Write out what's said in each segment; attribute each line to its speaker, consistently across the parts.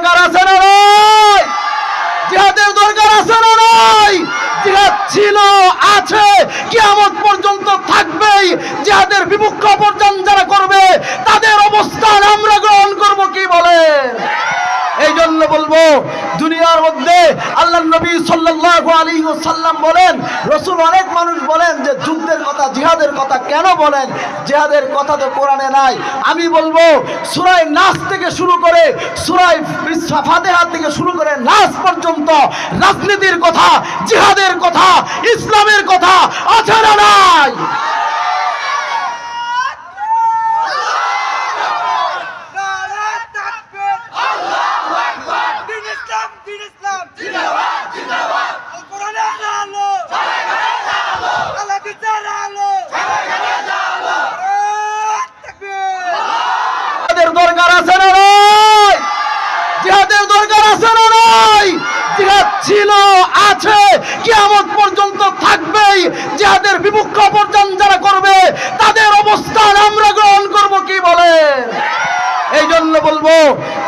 Speaker 1: দরকার আছে না নাই? জিহাদের দরকার আছে না নাই? জিহাদ ছিল, আছে, কিয়ামত পর্যন্ত থাকবেই। জিহাদের বিপক্ষ অপরজন যারা করবে তাদের অবস্থান আমরা গ্রহণ করব, কি বলেন? এই জন্য বলবো, দুনিয়ার মধ্যে আল্লাহ নবী সাল্লাল্লাহু আলাইহি ওয়াসাল্লাম বলেন, রাসূল অনেক মানুষ বলেন যে যুদ্ধের কথা, জিহাদের কথা কেন বলেন? জিহাদের কথা তো কোরআনে নাই। আমি বলবো, সূরা নাস থেকে শুরু করে সূরা ফাতিহা থেকে শুরু করে নাস পর্যন্ত রাজনীতির কথা, জিহাদের কথা, ইসলামের কথা আছে না নাই? দরকার আছে না নাই? জিহাদের দরকার আছে না নাই? জিহাদ ছিল, আছে, কিয়ামত পর্যন্ত থাকবেই। জিহাদের বিপক্ষ অপরজন যারা করবে তাদের অবস্থান আমরা গ্রহণ করব, কি বলেন? এই জন্য বলবো,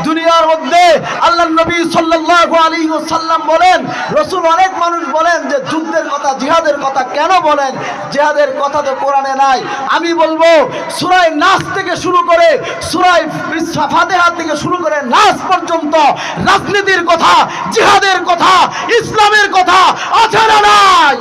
Speaker 1: দুনিয়ার মধ্যে আল্লাহ নবী সাল্লাল্লাহু আলাইহি ওয়াসাল্লাম বলেন, রাসূল অনেক মানুষ বলেন যে যুদ্ধের কথা, জিহাদের কথা কেন বলেন? জিহাদের কথা তো কোরআনে নাই। আমি বলবো, সূরা নাস থেকে শুরু করে সূরা ফাতিহা থেকে শুরু করে নাস পর্যন্ত রাজনীতির কথা, জিহাদের কথা, ইসলামের কথা আছে না নাই?